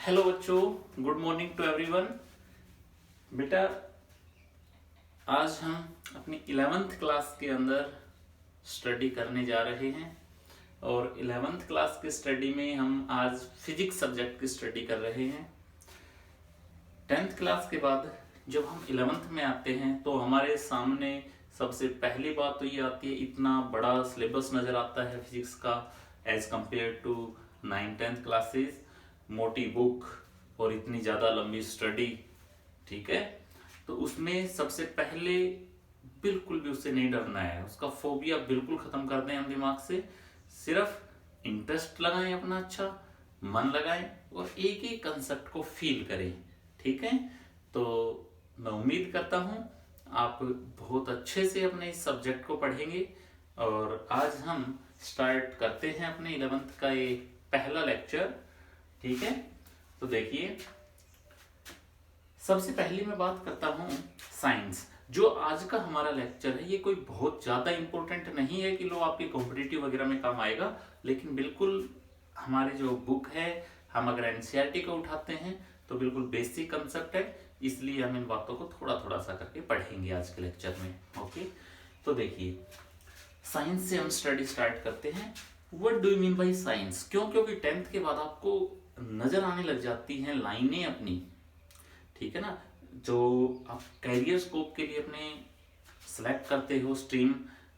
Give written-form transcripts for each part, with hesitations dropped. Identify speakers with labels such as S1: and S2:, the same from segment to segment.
S1: Hello बच्चों, good morning to everyone. बेटा, आज हम अपनी 11th क्लास के अंदर स्टडी करने जा रहे हैं और 11th क्लास के स्टडी में हम आज फिजिक्स सब्जेक्ट की स्टडी कर रहे हैं। 10th क्लास के बाद जब हम 11th में आते हैं तो हमारे सामने सबसे पहली बात तो ये आती है, इतना बड़ा सिलेबस नज़र आता है फिजिक्स का as compare to 9th-10th classes. मोटी बुक और इतनी ज़्यादा लंबी स्टडी, ठीक है। तो उसमें सबसे पहले बिल्कुल भी उससे नहीं डरना है, उसका फोबिया बिल्कुल ख़त्म कर दें हम दिमाग से। सिर्फ इंटरेस्ट लगाएं, अपना अच्छा मन लगाएं और एक एक कंसेप्ट को फील करें, ठीक है। तो मैं उम्मीद करता हूँ आप बहुत अच्छे से अपने इस सब्जेक्ट को पढ़ेंगे। और आज हम स्टार्ट करते हैं अपने 11th का ये पहला लेक्चर, ठीक है। तो देखिए, सबसे पहले मैं बात करता हूँ साइंस। जो आज का हमारा लेक्चर है ये कोई बहुत ज़्यादा इंपॉर्टेंट नहीं है कि लो आपके कॉम्पिटिटिव वगैरह में काम आएगा, लेकिन बिल्कुल हमारी जो बुक है, हम अगर एनसीईआरटी को उठाते हैं तो बिल्कुल बेसिक कंसेप्ट है, इसलिए हम इन बातों को थोड़ा थोड़ा सा करके पढ़ेंगे आज के लेक्चर में। ओके, तो देखिए, साइंस से हम स्टडी स्टार्ट करते हैं। What do you mean by science? क्यों? क्योंकि 10th के बाद आपको नजर आने लग जाती हैं लाइनें अपनी, ठीक है ना। जो आप कैरियर स्कोप के लिए अपने सेलेक्ट करते हो स्ट्रीम,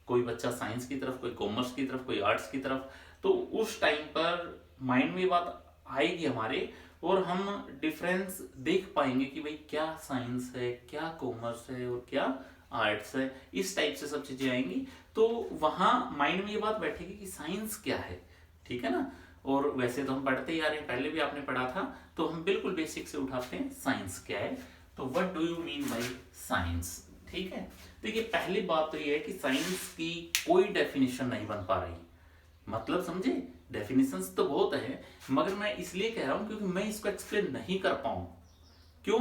S1: कोई बच्चा साइंस की तरफ, कोई कॉमर्स की तरफ, कोई आर्ट्स की तरफ, तो उस टाइम पर माइंड में बात आएगी हमारे और हम डिफरेंस देख पाएंगे कि भाई क्या साइंस है, क्या कॉमर्स है और क्या आर्ट्स है। इस टाइप से सब चीजें आएंगी, तो वहां माइंड में ये बात बैठेगी कि साइंस क्या है, ठीक है ना। और वैसे तो हम पढ़ते ही आ रहे हैं, पहले भी आपने पढ़ा था, तो हम बिल्कुल बेसिक से उठाते हैं साइंस क्या है। तो what do you mean by science, ठीक है। देखिए, पहली बात तो ये है कि साइंस की कोई डेफिनेशन नहीं बन पा रही। मतलब समझे, डेफिनेशंस तो बहुत है, मगर मैं इसलिए कह रहा हूं क्योंकि मैं इसको एक्सप्लेन नहीं कर पाऊं। क्यों?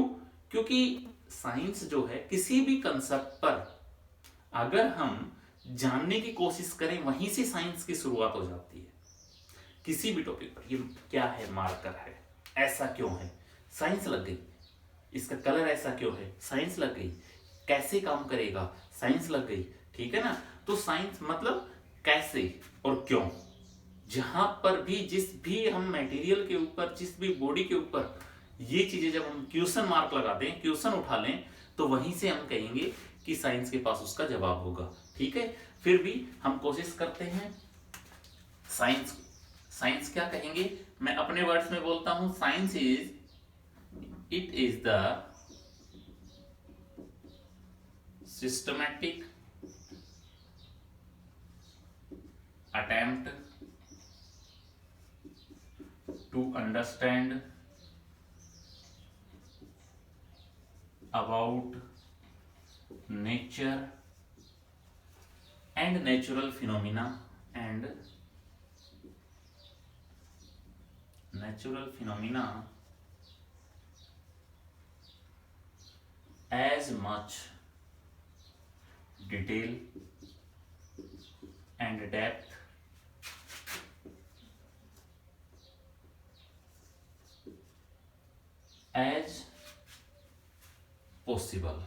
S1: क्योंकि साइंस जो है, किसी भी कंसेप्ट पर अगर हम जानने की कोशिश करें, वहीं से साइंस की शुरुआत हो जाती है। किसी भी टॉपिक पर, ये क्या है, मार्कर है, ऐसा क्यों है, साइंस लग गई। इसका कलर ऐसा क्यों है, साइंस लग गई। कैसे काम करेगा, साइंस लग गई, ठीक है ना। तो साइंस मतलब कैसे और क्यों। जहां पर भी, जिस भी हम मटेरियल के ऊपर, जिस भी बॉडी के ऊपर ये चीजें जब हम क्वेश्चन मार्क लगा दें, क्वेश्चन उठा लें, तो वहीं से हम कहेंगे कि साइंस के पास उसका जवाब होगा, ठीक है। फिर भी हम कोशिश करते हैं साइंस, साइंस क्या कहेंगे, मैं अपने वर्ड्स में बोलता हूं, science is, it is the systematic attempt to understand about nature and natural phenomena and natural phenomena as much detail and depth as possible।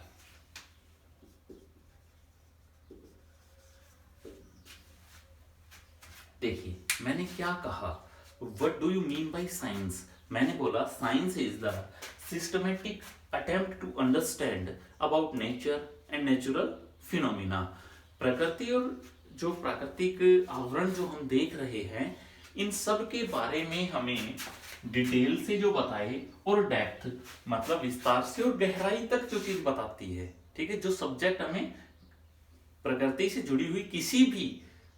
S1: देखिए, मैंने क्या कहा, What do you mean by science? मैंने बोला science is the systematic attempt to understand about nature and natural phenomena. प्रकृति और जो प्राकृतिक आवरण जो हम देख रहे हैं, इन सब के बारे में हमें डिटेल से जो बताए और डेप्थ मतलब विस्तार से और गहराई तक जो चीज बताती है, ठीक है। जो सब्जेक्ट हमें प्रकृति से जुड़ी हुई किसी भी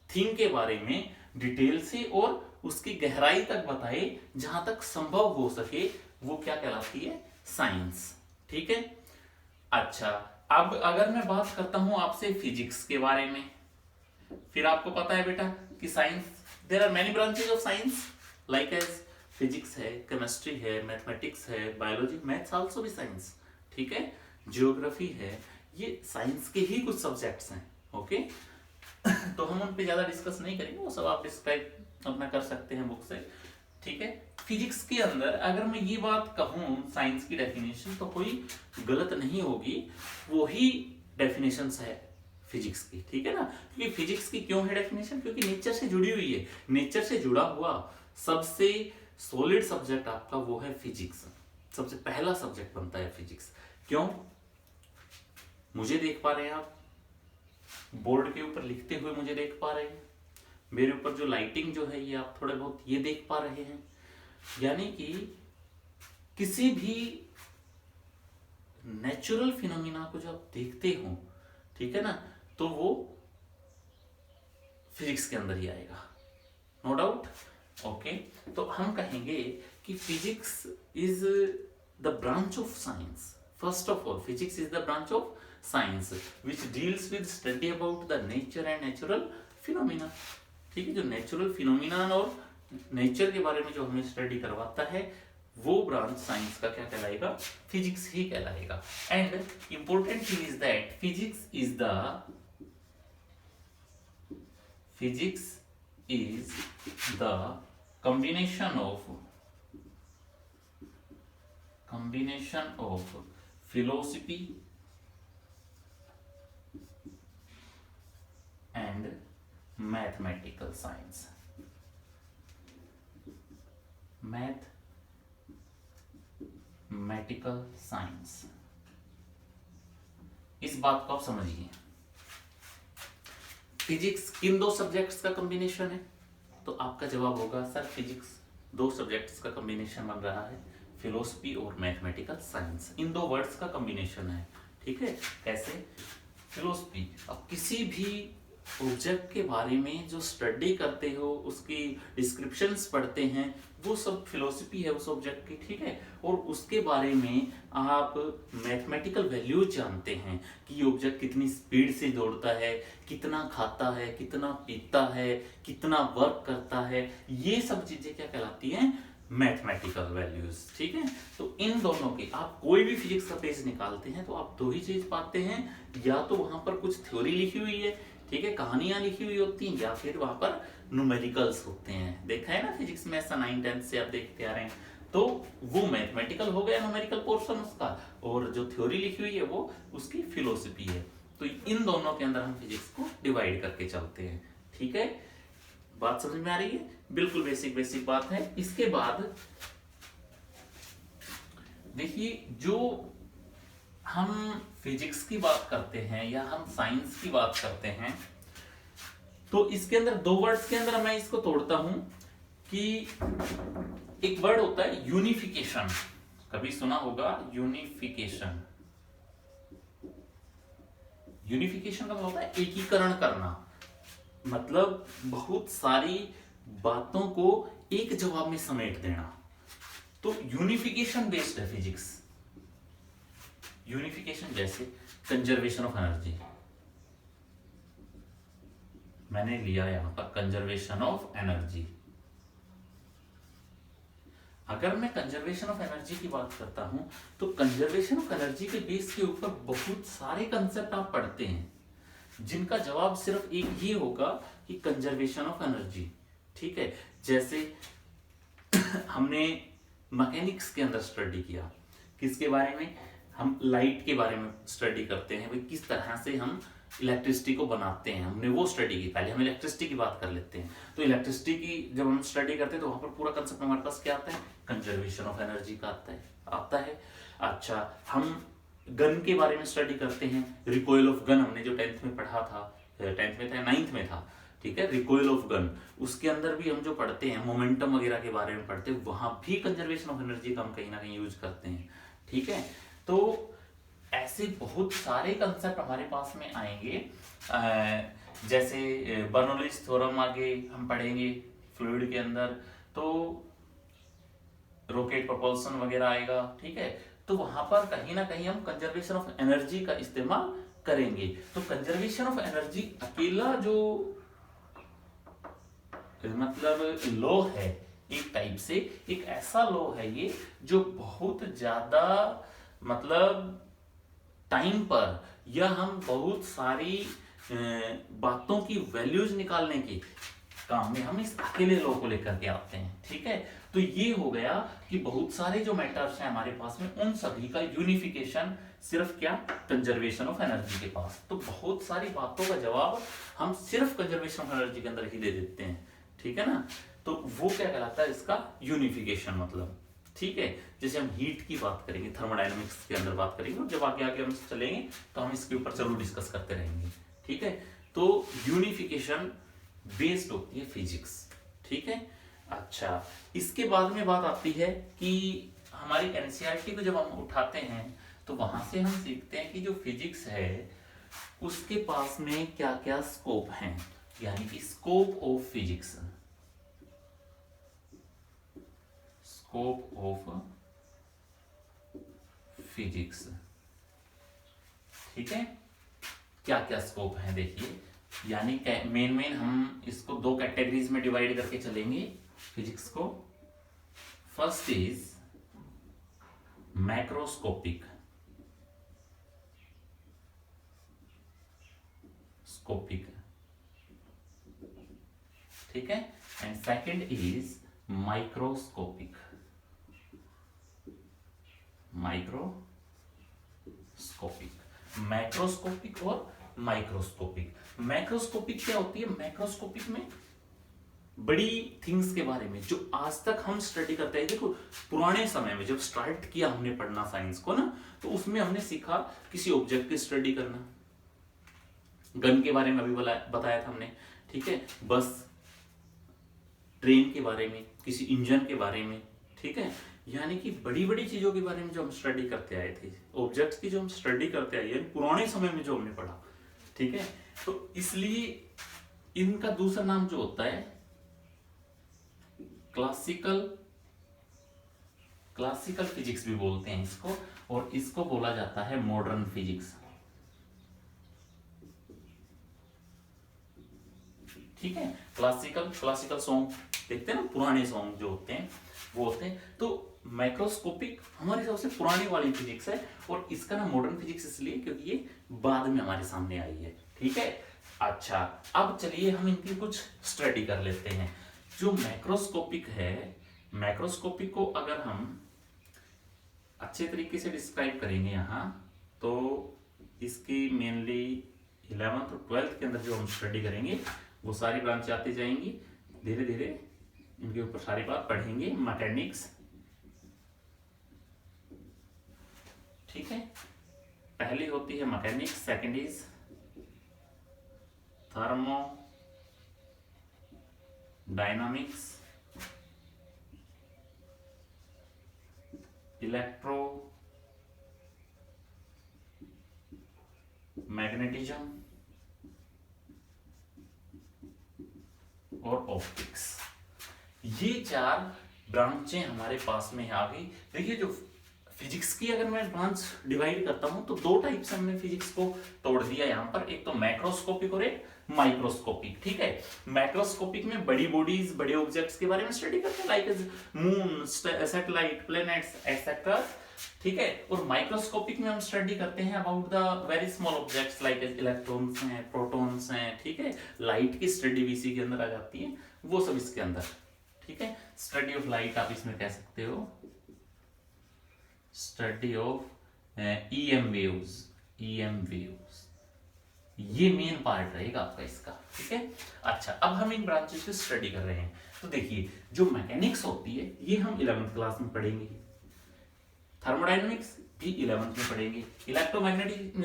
S1: थीम के बारे में डिटेल से और उसकी गहराई तक बताए, जहां तक संभव हो सके, वो क्या कहलाती है, साइंस, ठीक है। अच्छा, अब अगर मैं बात करता हूं आपसे फिजिक्स के बारे में, फिर आपको पता है बेटा कि science, there are many branches of science like as physics है, केमिस्ट्री है, मैथमेटिक्स है, बायोलॉजी, मैथ्स आल्सो भी साइंस, ठीक है। जियोग्राफी है, ये साइंस के ही कुछ सब्जेक्ट्स हैं, ओके। तो हम उन पे ज्यादा डिस्कस नहीं करेंगे, वो सब आप डिस्क्राइब अपना कर सकते हैं बुक से, ठीक है। फिजिक्स के अंदर अगर मैं ये बात कहूं साइंस की डेफिनेशन तो कोई गलत नहीं होगी, वही डेफिनेशंस है फिजिक्स की, ठीक है ना। क्योंकि फिजिक्स की क्यों है डेफिनेशन, क्योंकि नेचर से जुड़ी हुई है। नेचर से जुड़ा हुआ सबसे सॉलिड सब्जेक्ट आपका वो है फिजिक्स, सबसे पहला सब्जेक्ट बनता है फिजिक्स। क्यों, मुझे देख पा रहे हैं आप, बोर्ड के ऊपर लिखते हुए मुझे देख पा रहे हैं, मेरे ऊपर जो लाइटिंग जो है ये आप थोड़े बहुत ये देख पा रहे हैं, यानी कि किसी भी नेचुरल फिनोमिना को जब आप देखते हो, ठीक है ना, तो वो फिजिक्स के अंदर ही आएगा, नो डाउट। ओके, तो हम कहेंगे कि physics is the branch of science. First of all physics is the branch of science which deals with study about the nature and natural phenomena. ठीक है, जो नेचुरल फिनोमिना और नेचर के बारे में जो हमें स्टडी करवाता है वो ब्रांच साइंस का क्या कहलाएगा, फिजिक्स ही कहलाएगा। And important thing is that physics is the combination of philosophy and mathematical science। Mathematical science, इस बात को आप समझिए। फिजिक्स किन दो सब्जेक्ट्स का कॉम्बिनेशन है, तो आपका जवाब होगा सर फिजिक्स दो सब्जेक्ट्स का कॉम्बिनेशन बन रहा है, फिलोसफी और मैथमेटिकल साइंस, इन दो वर्ड्स का कॉम्बिनेशन है। ठीक है, कैसे, फिलोसफी, अब किसी भी ऑब्जेक्ट के बारे में जो स्टडी करते हो, उसकी डिस्क्रिप्शंस पढ़ते हैं, वो सब फिलोसफी है उस ऑब्जेक्ट की। ठीक है, और उसके बारे में आप मैथमेटिकल वैल्यूज जानते हैं कि ये ऑब्जेक्ट कितनी स्पीड से दौड़ता है, कितना खाता है, कितना पीता है, कितना वर्क करता है, ये सब चीजें क्या कहलाती हैं, मैथमेटिकल वैल्यूज। ठीक है, तो इन दोनों की आप कोई भी फिजिक्स का पेज निकालते हैं तो आप दो ही चीज पाते हैं, या तो वहां पर कुछ थ्योरी लिखी हुई है, ठीक है, कहानियां लिखी हुई होती हैं, या फिर वहां पर न्यूमेरिकल्स होते हैं। देखा है ना फिजिक्स में ऐसा 9th 10th से आप देखते आ रहे हैं, तो वो मैथमेटिकल हो गया न्यूमेरिकल पोर्शन उसका, और जो थ्योरी लिखी हुई है वो उसकी फिलोसफी है। तो इन दोनों के अंदर हम फिजिक्स को डिवाइड करके चलते हैं। ठीक है, बात समझ में आ रही है, बिल्कुल बेसिक बात है। इसके बाद देखिए, जो हम फिजिक्स की बात करते हैं या हम साइंस की बात करते हैं, तो इसके अंदर दो वर्ड्स के अंदर मैं इसको तोड़ता हूं कि एक वर्ड होता है यूनिफिकेशन, कभी सुना होगा यूनिफिकेशन। यूनिफिकेशन का मतलब होता है एकीकरण करना, मतलब बहुत सारी बातों को एक जवाब में समेट देना। तो यूनिफिकेशन बेस्ड है फिजिक्स। यूनिफिकेशन जैसे कंजर्वेशन ऑफ एनर्जी, मैंने लिया यहां पर कंजर्वेशन ऑफ एनर्जी। अगर मैं कंजर्वेशन ऑफ एनर्जी की बात करता हूं तो कंजर्वेशन ऑफ एनर्जी के बेस के ऊपर बहुत सारे कंसेप्ट आप पढ़ते हैं, जिनका जवाब सिर्फ एक ही होगा कि कंजर्वेशन ऑफ एनर्जी। ठीक है, जैसे हमने मैकेनिक्स के अंदर स्टडी किया, किसके बारे में, हम लाइट के बारे में स्टडी करते हैं, भाई किस तरह से हम इलेक्ट्रिसिटी को बनाते हैं, हमने वो स्टडी की। पहले हम इलेक्ट्रिसिटी की बात कर लेते हैं। तो इलेक्ट्रिसिटी की जब हम स्टडी करते हैं तो वहां पर पूरा कंसेप्ट हमारे पास क्या आता है, कंजर्वेशन ऑफ एनर्जी का आता है। अच्छा, हम गन के बारे में स्टडी करते हैं, रिकॉइल ऑफ गन हमने जो 10th में पढ़ा था, 10th में था 9th में था, ठीक है, रिकॉइल ऑफ गन, उसके अंदर भी हम जो पढ़ते हैं मोमेंटम वगैरह के बारे में पढ़ते हैं, वहां भी कंजर्वेशन ऑफ एनर्जी का हम कहीं ना कहीं यूज करते हैं। ठीक है, तो ऐसे बहुत सारे कंसेप्ट हमारे पास में आएंगे, जैसे बर्नौलीज थ्योरम आगे हम पढ़ेंगे फ्लूइड के अंदर, तो रॉकेट प्रोपल्शन वगैरह आएगा। ठीक है, तो वहां पर कहीं ना कहीं हम कंजर्वेशन ऑफ एनर्जी का इस्तेमाल करेंगे। तो कंजर्वेशन ऑफ एनर्जी अकेला जो मतलब लॉ है, एक टाइप से एक ऐसा लॉ है ये जो बहुत ज्यादा मतलब टाइम पर, या हम बहुत सारी बातों की वैल्यूज निकालने की काम में हम इस अकेले लॉ को लेकर के आते हैं। ठीक है, तो ये हो गया कि बहुत सारे जो मैटर्स हैं हमारे पास में उन सभी का यूनिफिकेशन सिर्फ क्या, कंजर्वेशन ऑफ एनर्जी के पास। तो बहुत सारी बातों का जवाब हम सिर्फ कंजर्वेशन ऑफ एनर्जी के अंदर ही दे देते हैं। ठीक है ना, तो वो क्या कहलाता है, इसका यूनिफिकेशन मतलब। ठीक है, जैसे हम हीट की बात करेंगे, थर्मोडायनामिक्स के अंदर बात करेंगे, और जब आगे आगे हम चलेंगे तो हम इसके ऊपर जरूर डिस्कस करते रहेंगे। ठीक है, तो यूनिफिकेशन बेस्ड होती है फिजिक्स। ठीक है, अच्छा, इसके बाद में बात आती है कि हमारी एनसीईआरटी को जब हम उठाते हैं तो वहां से हम सीखते हैं कि जो फिजिक्स है उसके पास में क्या क्या स्कोप हैं, यानी कि scope of physics, scope of physics. ठीक है, क्या क्या स्कोप है देखिए, यानी मेन हम इसको दो कैटेगरीज में डिवाइड करके चलेंगे फिजिक्स को। फर्स्ट इज मैक्रोस्कोपिक स्कोपिक, ठीक है, and second is microscopic, microscopic, macroscopic और माइक्रोस्कोपिक। मैक्रोस्कोपिक क्या होती है, मैक्रोस्कोपिक में बड़ी थिंग्स के बारे में जो आज तक हम स्टडी करते हैं। देखो पुराने समय में जब स्टार्ट किया हमने पढ़ना साइंस को ना, तो उसमें हमने सीखा किसी ऑब्जेक्ट की स्टडी करना, गन के बारे में अभी बताया था हमने। ठीक है, बस, ट्रेन के बारे में, किसी इंजन के बारे में। ठीक है, यानी कि बड़ी बड़ी चीजों के बारे में जो हम स्टडी करते आए थे, ऑब्जेक्ट्स की जो हम स्टडी करते आए पुराने समय में जो हमने पढ़ा। ठीक है, तो इसलिए इनका दूसरा नाम जो होता है क्लासिकल फिजिक्स भी बोलते हैं इसको, और इसको बोला जाता है मॉडर्न फिजिक्स। ठीक है, क्लासिकल सॉन्ग देखते हैं ना, पुराने सॉन्ग जो होते हैं वो होते हैं। तो माइक्रोस्कोपिक हमारे सबसे पुरानी वाली फिजिक्स है, और इसका नाम मॉडर्न फिजिक्स इसलिए क्योंकि ये बाद में हमारे सामने आई है। ठीक है, अच्छा, अब चलिए हम इनकी कुछ स्टडी कर लेते हैं। जो मैक्रोस्कोपिक है, मैक्रोस्कोपिक को अगर हम अच्छे तरीके से डिस्क्राइब करेंगे यहाँ, तो इसकी मेनली 11th और 12th के अंदर जो हम स्टडी करेंगे वो सारी ब्रांच आती जाएंगी, धीरे धीरे इनके ऊपर सारी बात पढ़ेंगे। मैकेनिक्स, ठीक है, पहली होती है mechanics, second is thermo dynamics, electro magnetism और ऑप्टिक्स। ये चार ब्रांचें हमारे पास में आ गई। देखिए, जो फिजिक्स की अगर मैं ब्रांच डिवाइड करता हूं तो दो टाइप से हमने फिजिक्स को तोड़ दिया यहाँ पर, एक तो मैक्रोस्कोपिक और एक माइक्रोस्कोपिक। ठीक है, मैक्रोस्कोपिक में बड़ी बॉडीज, बड़े ऑब्जेक्ट्स के बारे में स्टडी करते हैं, like moon, satellite, planets etcetera. ठीक है, और माइक्रोस्कोपिक में हम स्टडी करते हैं about the very small objects like electrons हैं, प्रोटॉन्स हैं। ठीक है, लाइट की स्टडी भी इसी के अंदर आ जाती है, वो सब इसके अंदर। ठीक है, स्टडी ऑफ लाइट आप इसमें कह सकते हो, स्टडी ऑफ ईएम वेव्स, ये मेन पार्ट रहेगा आपका इसका। ठीक है, अच्छा, अब हम इन ब्रांचेस की स्टडी कर रहे हैं। तो देखिए, जो मैकेनिक्स होती है ये हम 11th क्लास में पढ़ेंगे, थर्मोडायनामिक्स भी 11th में पढ़ेंगे, इलेक्ट्रोमैग्नेटिज्म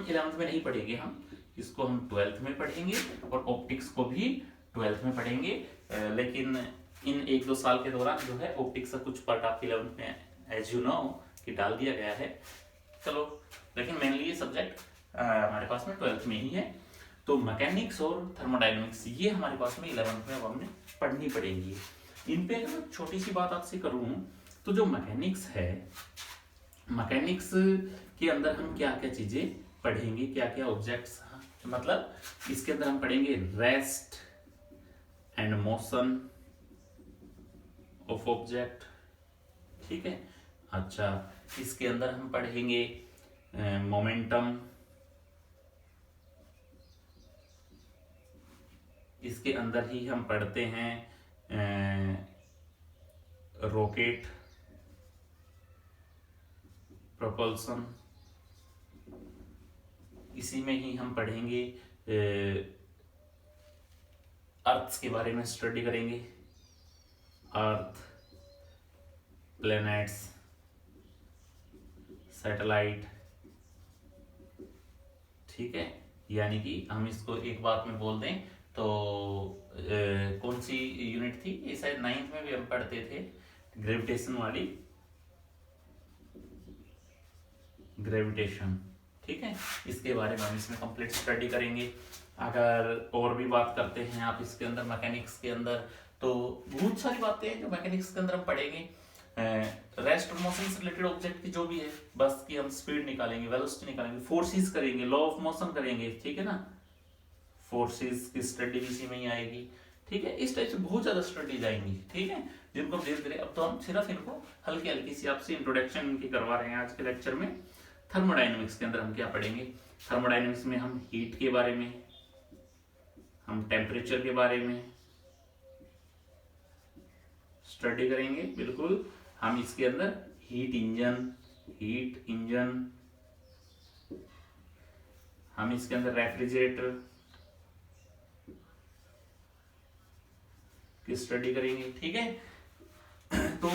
S1: 11th में नहीं पढ़ेंगे हम, इसको हम 12th में पढ़ेंगे, और ऑप्टिक्स को भी 12th में पढ़ेंगे। लेकिन इन 1-2 साल के दौरान जो है ऑप्टिक्स का कुछ पार्ट आपके 11th में एज यू नो कि डाल दिया गया है। चलो, लेकिन मेनली ये सब्जेक्ट हमारे पास में 12th में ही है। तो मैकेनिक्स और थर्मोडायनामिक्स ये हमारे पास में 11th में अब हमने पढ़नी पड़ेंगी। इन पे अगर मैं छोटी सी बात आपसे करूं तो जो मैकेनिक्स है, मैकेनिक्स के अंदर हम क्या क्या चीजें पढ़ेंगे, क्या क्या ऑब्जेक्ट्स, मतलब इसके अंदर हम पढ़ेंगे rest and motion of object. ठीक है, अच्छा, इसके अंदर हम पढ़ेंगे मोमेंटम, इसके अंदर ही हम पढ़ते हैं रॉकेट प्रोपल्सन, इसी में ही हम पढ़ेंगे अर्थ के बारे में स्टडी करेंगे, अर्थ, प्लैनेट्स, सैटेलाइट, ठीक है। यानी कि हम इसको एक बात में बोल दें तो कौन सी यूनिट थी ये, शायद 9th में भी हम पढ़ते थे, ग्रेविटेशन वाली, ग्रेविटेशन, ठीक है। इसके बारे में हम इसमें कंप्लीट स्टडी करेंगे। अगर और भी बात करते हैं आप इसके अंदर मैकेनिक्स के अंदर, तो बहुत सारी बातें हैं जो मैकेनिक्स के अंदर हम पढ़ेंगे। रेस्ट और मोशन से रिलेटेड ऑब्जेक्ट की जो भी है, बस की हम स्पीड निकालेंगे, वेलोसिटी निकालेंगे, फोर्सेस करेंगे, लॉ ऑफ मोशन करेंगे, ठीक है ना, फोर्सेस की स्टडी इसी में ही आएगी, ठीक है। इस टाइप से बहुत ज्यादा स्टडीज आएंगी, ठीक है, जिनको हम धीरे धीरे, अब तो हम सिर्फ इनको हल्की हल्की सी आपसे इंट्रोडक्शन इनकी करवा रहे हैं आज के लेक्चर में। थर्मोडायनेमिक्स के अंदर हम क्या पढ़ेंगे, थर्मोडायनेमिक्स में हम हीट के बारे में, हम टेम्परेचर के बारे में स्टडी करेंगे, बिल्कुल। हम इसके अंदर हीट इंजन, हम इसके अंदर रेफ्रिजरेटर की स्टडी करेंगे, ठीक है। तो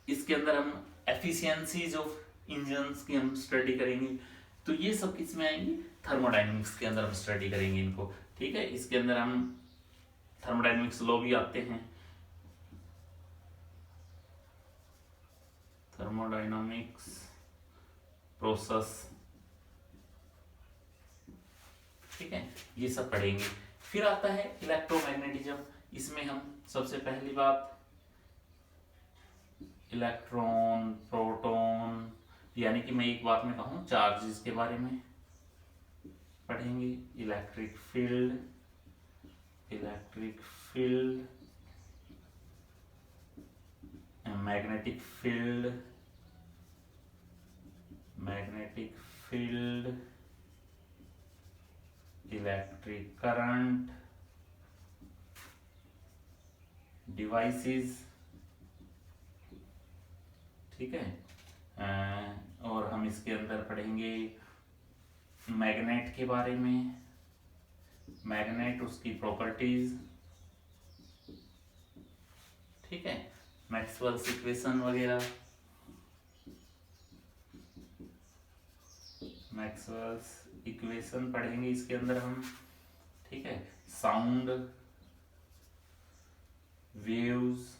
S1: इसके अंदर हम एफिशिएंसीज ऑफ इंजन्स की हम स्टडी करेंगे। तो ये सब किस में आएंगी, थर्मोडायनेमिक्स के अंदर हम स्टडी करेंगे इनको, ठीक है। इसके अंदर हम थर्मोडायनेमिक्स लॉ भी आते हैं, थर्मोडायनामिक्स प्रोसेस, ठीक है, ये सब पढ़ेंगे। फिर आता है इलेक्ट्रोमैग्नेटिज्म। इसमें हम सबसे पहली बात इलेक्ट्रॉन, प्रोटॉन, यानी कि मैं एक बात में कहूं चार्जेस के बारे में पढ़ेंगे, electric field, magnetic field, electric current, devices, ठीक है। और हम इसके अंदर पढ़ेंगे मैग्नेट के बारे में, मैग्नेट, उसकी प्रॉपर्टीज, ठीक है, मैक्सवेल्स इक्वेशन वगैरह, मैक्सवेल्स इक्वेशन पढ़ेंगे इसके अंदर हम, ठीक है, साउंड वेव्स,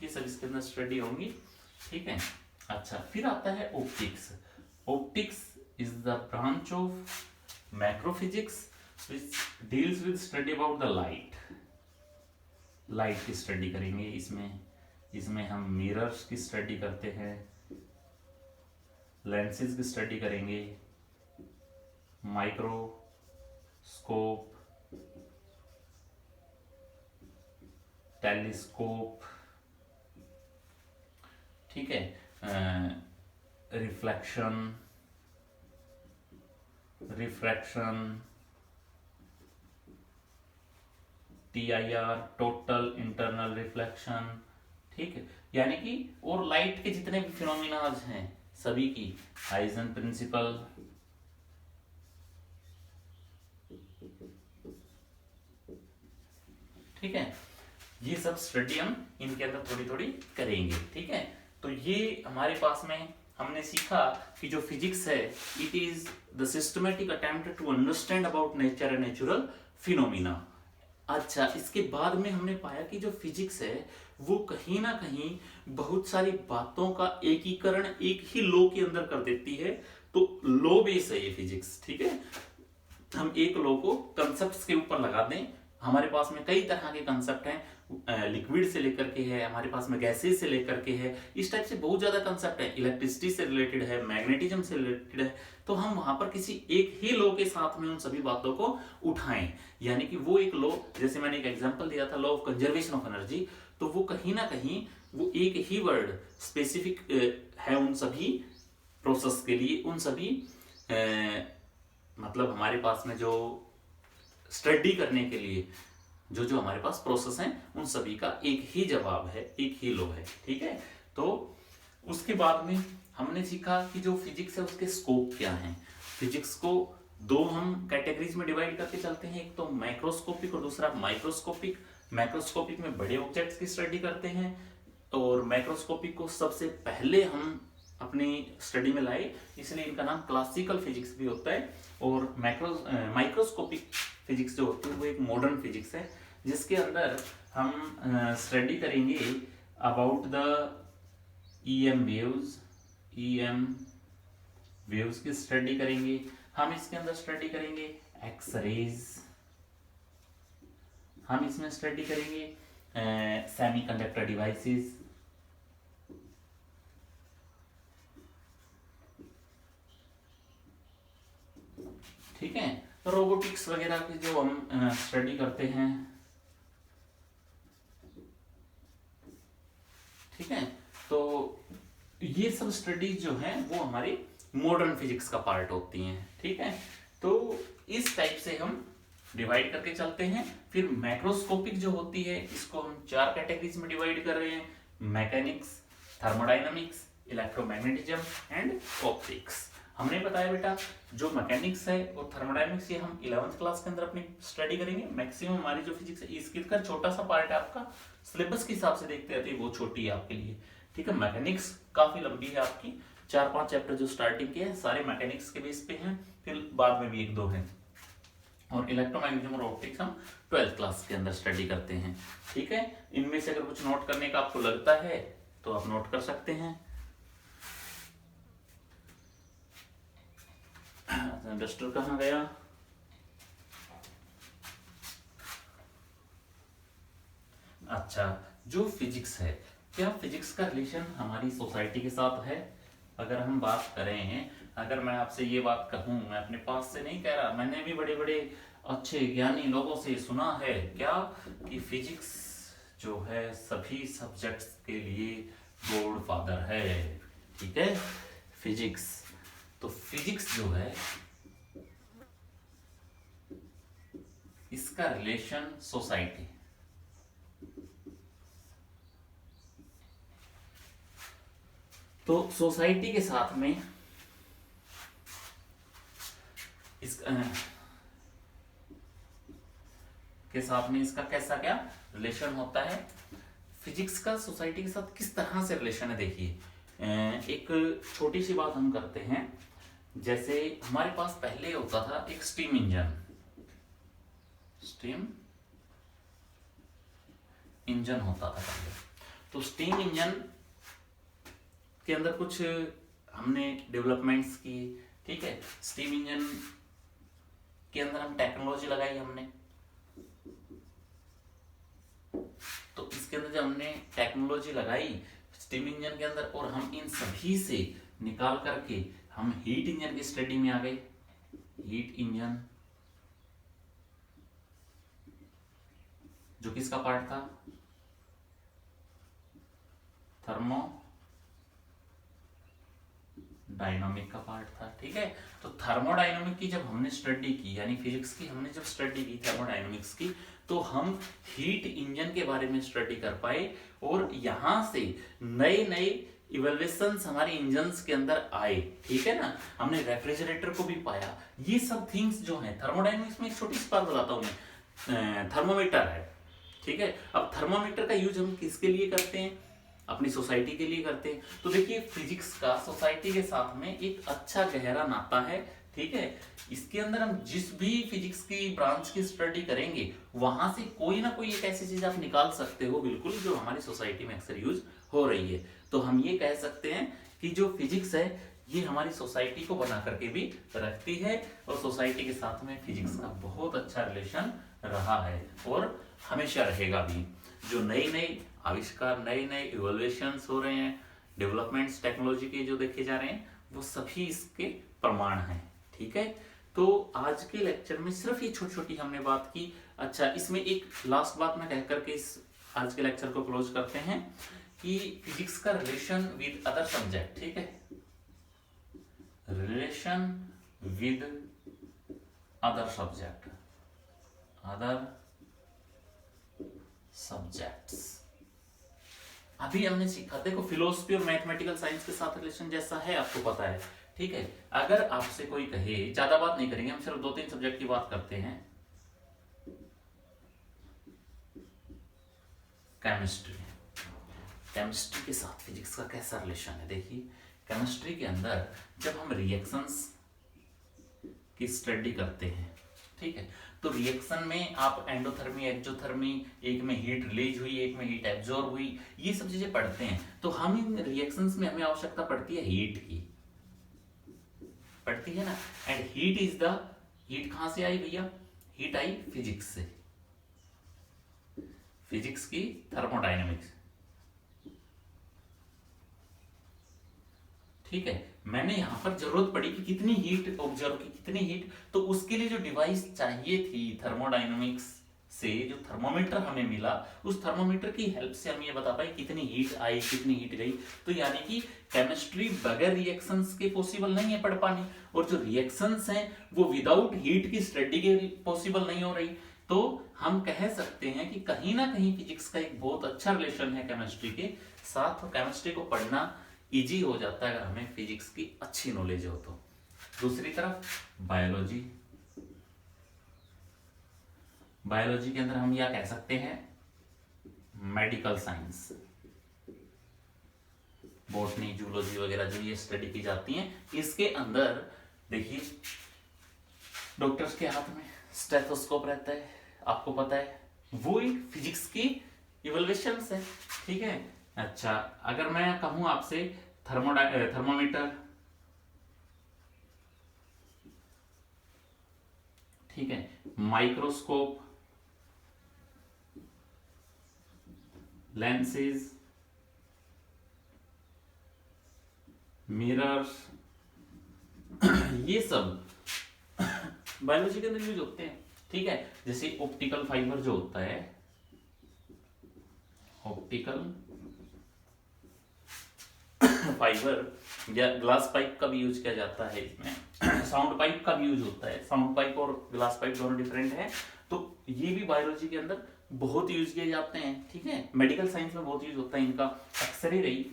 S1: ये सब इसके अंदर स्टडी होंगी, ठीक है। अच्छा, फिर आता है optics. Optics is the branch of macrophysics which deals with study about the light. Light की स्टडी करेंगे इसमें हम मिरर्स की स्टडी करते हैं, लेंसेज की स्टडी करेंगे, माइक्रोस्कोप, टेलीस्कोप, ठीक है, reflection, refraction, TIR, total internal reflection, ठीक है। यानी कि और लाइट के जितने भी फिनोमिनाज हैं सभी की, हाइजन प्रिंसिपल, ठीक है, ये सब स्टडी हम इनके अंदर थोड़ी थोड़ी करेंगे, ठीक है। तो ये हमारे पास में हमने सीखा कि जो फिजिक्स है, it is the systematic attempt to understand about nature and natural phenomena. अच्छा, इसके बाद में हमने पाया कि जो फिजिक्स है वो कहीं ना कहीं बहुत सारी बातों का एकीकरण एक ही लॉ के अंदर कर देती है। तो लॉ बेस है ये फिजिक्स, ठीक है। हम एक लॉ को कंसेप्ट्स के ऊपर लगा दें, हमारे पास में कई तरह के कंसेप्ट हैं, लिक्विड से लेकर के है, हमारे पास में गैसेस से लेकर के है, इस टाइप से बहुत ज्यादा कंसेप्ट है, इलेक्ट्रिसिटी से रिलेटेड है, मैग्नेटिज्म से रिलेटेड है। तो हम वहां पर किसी एक ही लॉ के साथ में उन सभी बातों को उठाएं, यानी कि वो एक लॉ, जैसे मैंने एक एग्जांपल दिया था law of conservation of energy, तो वो कहीं ना कहीं वो एक ही वर्ड स्पेसिफिक है उन सभी प्रोसेस के लिए, उन सभी मतलब हमारे पास में जो स्टडी करने के लिए जो जो हमारे पास प्रोसेस हैं उन सभी का एक ही जवाब है, एक ही लॉ है। ठीक है, तो उसके बाद में हमने सीखा कि जो फिजिक्स है उसके स्कोप क्या हैं। फिजिक्स को दो हम कैटेगरीज में डिवाइड करके चलते हैं, एक तो मैक्रोस्कोपिक और दूसरा माइक्रोस्कोपिक। मैक्रोस्कोपिक में बड़े ऑब्जेक्ट्स की स्टडी करते हैं और माइक्रोस्कोपिक को सबसे पहले हम अपनी स्टडी में लाए, इसलिए इनका नाम क्लासिकल फिजिक्स भी होता है। और माइक्रोस्कोपिक फिजिक्स जो होती है वो एक मॉडर्न फिजिक्स है, जिसके अंदर हम स्टडी करेंगे अबाउट द EM वेव्स की स्टडी करेंगे। हम इसके अंदर स्टडी करेंगे एक्सरेज, हम इसमें स्टडी करेंगे सेमीकंडक्टर डिवाइसेस, ठीक है, रोबोटिक्स वगैरह की जो हम स्टडी करते हैं। ठीक है, तो ये सब स्टडीज जो हैं वो हमारी मॉडर्न फिजिक्स का पार्ट होती हैं। ठीक है, तो इस टाइप से हम डिवाइड करके चलते हैं। फिर मैक्रोस्कोपिक जो होती है इसको हम 4 कैटेगरीज में डिवाइड कर रहे हैं, mechanics, thermodynamics, electromagnetism and optics. हमने बताया बेटा जो मैकेनिक्स है और थर्मोडायनामिक्स ये हम 11th क्लास के अंदर अपनी स्टडी करेंगे। मैक्सिमम हमारी जो फिजिक्स है इसकी का छोटा सा पार्ट है, आपका सिलेबस के हिसाब से देखते रहते हैं, वो छोटी है आपके लिए। ठीक है, मैकेनिक्स काफी लंबी है आपकी, 4-5 चैप्टर जो स्टार्टिंग के हैं सारे मैकेनिक्स के बेस पे हैं, फिर बाद में भी 1-2 हैं। और इलेक्ट्रोमैग्नेटिज्म और ऑप्टिक्स हम 12th क्लास के अंदर स्टडी करते हैं। ठीक है, इनमें से अगर कुछ नोट करने का आपको लगता है तो आप नोट कर सकते हैं। डस्टर कहाँ गया? अच्छा, जो फिजिक्स है, क्या फिजिक्स का रिलेशन हमारी सोसाइटी के साथ है? अगर हम बात करें, अगर मैं आपसे ये बात कहूं, मैं अपने पास से नहीं कह रहा, मैंने भी बड़े बड़े अच्छे ज्ञानी लोगों से सुना है क्या कि फिजिक्स जो है सभी सब्जेक्ट्स के लिए गॉड फादर है। ठीक है, फिजिक्स, तो फिजिक्स जो है इसका रिलेशन सोसाइटी, तो सोसाइटी के साथ में इसका कैसा क्या रिलेशन होता है? फिजिक्स का सोसाइटी के साथ किस तरह से रिलेशन है देखिए। एक छोटी सी बात हम करते हैं, जैसे हमारे पास पहले होता था एक स्टीम इंजन होता था पहले। तो स्टीम इंजन के अंदर कुछ हमने डेवलपमेंट्स की। ठीक है, स्टीम इंजन के अंदर हम टेक्नोलॉजी लगाई हमने, तो इसके अंदर जब हमने टेक्नोलॉजी लगाई स्टीम इंजन के अंदर, और हम इन सभी से निकाल करके हम हीट इंजन की स्टडी में आ गए। हीट इंजन जो किसका पार्ट था? थर्मोडायनामिक का पार्ट था। ठीक है, तो थर्मोडायनामिक की जब हमने स्टडी की, यानी फिजिक्स की हमने जब स्टडी की थर्मोडायनामिक्स की, तो हम हीट इंजन के बारे में स्टडी कर पाए और यहां से नए नए इवोल्यूशंस हमारे इंजन्स के अंदर आए। ठीक है ना, हमने रेफ्रिजरेटर को भी पाया। ये सब थिंग्स जो हैं थर्मोडायनामिक्स में, एक छोटी सी बात बताता हूं मैं, थर्मोमीटर है। ठीक है, अब थर्मोमीटर का यूज हम किसके लिए करते हैं? अपनी सोसाइटी के लिए करते हैं। तो देखिए फिजिक्स का सोसाइटी के साथ में एक अच्छा गहरा नाता है। ठीक है, इसके अंदर हम जिस भी फिजिक्स की ब्रांच की स्टडी करेंगे वहां से कोई ना कोई एक ऐसी चीज आप निकाल सकते हो बिल्कुल, जो हमारी सोसाइटी में अक्सर यूज हो रही है। तो हम ये कह सकते हैं कि जो फिजिक्स है ये हमारी सोसाइटी को बना करके भी रखती है, और सोसाइटी के साथ में फिजिक्स का बहुत अच्छा रिलेशन रहा है और हमेशा रहेगा भी। जो नई नई आविष्कार, नए नए इवोल्यूशंस हो रहे हैं, डेवलपमेंट्स टेक्नोलॉजी के जो देखे जा रहे हैं, वो सभी इसके प्रमाण हैं। ठीक है, तो आज के लेक्चर में सिर्फ ये छोटी छोटी हमने बात की। अच्छा, इसमें एक लास्ट बात मैं कह करके इस आज के लेक्चर को क्लोज करते हैं कि फिजिक्स का रिलेशन विद अदर सब्जेक्ट। ठीक है, relation with other subject, other subjects. अभी हमने सीखा, देखो फिलोसफी और मैथमेटिकल साइंस के साथ रिलेशन जैसा है आपको पता है, ठीक है। अगर आपसे कोई कहे, ज्यादा बात नहीं करेंगे हम, सिर्फ 2-3 सब्जेक्ट की बात करते हैं। केमिस्ट्री, केमिस्ट्री के साथ फिजिक्स का कैसा रिलेशन है? देखिए केमिस्ट्री के अंदर जब हम रिएक्शंस की स्टडी करते हैं, ठीक है, तो रिएक्शन में आप एंडोथर्मी, एक्सोथर्मी, एक में हीट रिलीज हुई, एक में हीट एब्जॉर्ब हुई, ये सब चीजें पढ़ते हैं। तो हम इन रिएक्शंस में हमें आवश्यकता पड़ती है हीट की, पड़ती है ना। And heat is the, heat कहां से आई भैया? हीट आई फिजिक्स से, फिजिक्स की थर्मोडायनेमिक्स, ठीक है। मैंने यहां पर जरूरत पड़ी कि कितनी हीट ऑब्जर्व की, कितनी हीट, तो उसके लिए जो डिवाइस चाहिए थी थर्मोडायनेमिक्स से, जो थर्मोमीटर हमें मिला, उस थर्मोमीटर की हेल्प से हम ये बता पाए कितनी हीट आई, कितनी हीट गई। तो यानी कि केमिस्ट्री बगैर रिएक्शंस के पॉसिबल नहीं है पढ़ पानी, और जो रिएक्शंस हैं वो विदाउट हीट की स्टडी के पॉसिबल नहीं हो रही। तो हम कह सकते हैं कि कहीं ना कहीं फिजिक्स का एक बहुत अच्छा रिलेशन है केमिस्ट्री के साथ, और केमिस्ट्री को पढ़ना इजी हो जाता है अगर हमें फिजिक्स की अच्छी नॉलेज हो तो। दूसरी तरफ बायोलॉजी, बायोलॉजी के अंदर हम क्या कह सकते हैं? मेडिकल साइंस, बॉटनी, जूलॉजी वगैरह जो ये स्टडी की जाती हैं, इसके अंदर देखिए डॉक्टर्स के हाथ में स्टेथोस्कोप रहता है, आपको पता है, वो एक फिजिक्स की इवोल्यूशन है, ठीक है। अच्छा, अगर मैं कहूं आपसे थर्मोमीटर, ठीक है, माइक्रोस्कोप, लेंसेज, मिरर्स, ये सब बायोलॉजी के अंदर यूज होते हैं, ठीक है। जैसे ऑप्टिकल फाइबर जो होता है, ऑप्टिकल फाइबर या ग्लास पाइप का भी यूज किया जाता है इसमें, साउंड पाइप का भी यूज होता है। साउंड पाइप और ग्लास पाइप दोनों डिफरेंट है, तो ये भी बायोलॉजी के अंदर बहुत यूज किए जाते हैं, ठीक है। मेडिकल साइंस में बहुत यूज होता है इनका। एक्सरे रही,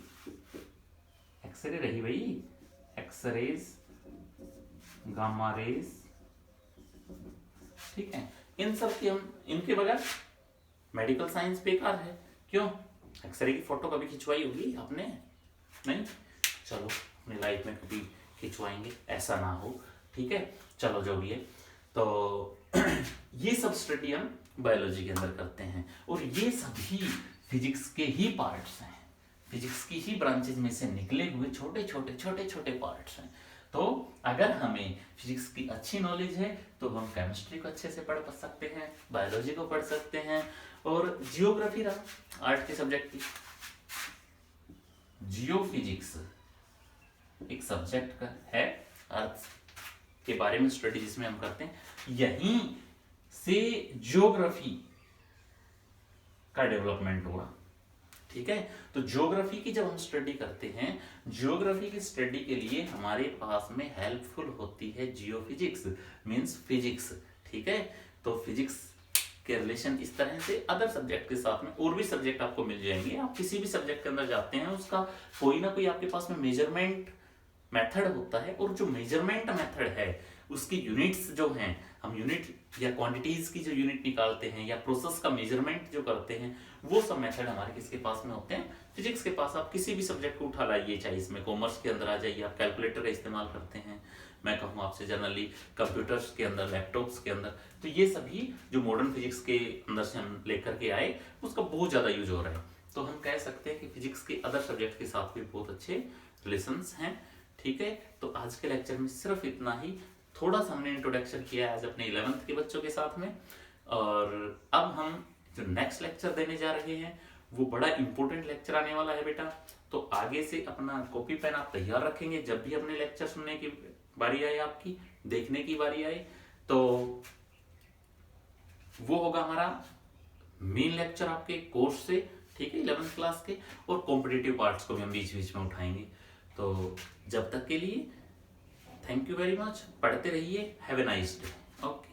S1: एक्सरे रही भाई, एक्सरेज, गामा रेज, ठीक है। इन सब की हम, इनके बगैर मेडिकल साइंस बेकार है। क्यों? एक्सरे की फोटो कभी खिंचवाई होगी आपने? नहीं, चलो अपनी लाइफ में कभी खिंचवाएंगे, ऐसा ना हो, ठीक है। चलो जो भी है, तो ये सब स्टडी हम बायोलॉजी के अंदर करते हैं, और ये सभी फिजिक्स के ही पार्ट्स हैं, फिजिक्स की ही ब्रांचेज में से निकले हुए छोटे छोटे पार्ट्स हैं। तो अगर हमें फिजिक्स की अच्छी नॉलेज है तो हम केमिस्ट्री को अच्छे से पढ़ सकते हैं, बायोलॉजी को पढ़ सकते हैं, और जियोग्राफी रहा आर्ट के सब्जेक्ट की, जियोफिजिक्स एक सब्जेक्ट का है, अर्थ के बारे में स्टडी जिसमें हम करते हैं। यहीं से ज्योग्राफी का डेवलपमेंट हुआ, ठीक है। तो ज्योग्राफी की जब हम स्टडी करते हैं, ज्योग्राफी की स्टडी के लिए हमारे पास में हेल्पफुल होती है जियोफिजिक्स, मींस फिजिक्स, ठीक है। तो फिजिक्स के रिलेशन इस तरह से अदर सब्जेक्ट के साथ में और भी सब्जेक्ट आपको मिल जाएंगे। आप किसी भी सब्जेक्ट के अंदर जाते हैं, उसका कोई ना कोई आपके पास में मेजरमेंट मेथड होता है, और जो मेजरमेंट मेथड है उसकी यूनिट्स जो हैं, हम यूनिट या क्वांटिटीज की जो यूनिट निकालते हैं या प्रोसेस का मेजरमेंट जो करते हैं, वो सब मेथड हमारे किसके पास में होते हैं? फिजिक्स के पास। आप किसी भी सब्जेक्ट को उठा लाइए, चाहे इसमें कॉमर्स के अंदर आ जाइए, आप कैलकुलेटर का इस्तेमाल करते हैं, मैं कहूँ आपसे जनरली कंप्यूटर्स के अंदर, लैपटॉप्स के अंदर, तो ये सभी जो मॉडर्न फिजिक्स के अंदर से हम लेकर के आए, उसका बहुत ज़्यादा यूज हो रहा है। तो हम कह सकते हैं कि फिजिक्स के अदर सब्जेक्ट के साथ भी बहुत अच्छे रिलेशंस हैं, ठीक है। तो आज के लेक्चर में सिर्फ इतना ही, थोड़ा सा हमने इंट्रोडक्शन किया है आज अपने 11th के बच्चों के साथ में, और अब हम जो नेक्स्ट लेक्चर देने जा रहे हैं वो बड़ा इंपॉर्टेंट लेक्चर आने वाला है बेटा। तो आगे से अपना कॉपी पेन आप तैयार रखेंगे, जब भी अपने लेक्चर सुनने की बारी आए, आपकी देखने की बारी आए, तो वो होगा हमारा मेन लेक्चर आपके कोर्स से, ठीक है, 11th क्लास के, और कॉम्पिटिटिव पार्ट्स को भी हम बीच बीच में उठाएंगे। तो जब तक के लिए थैंक यू वेरी मच, पढ़ते रहिए, have a nice day, okay.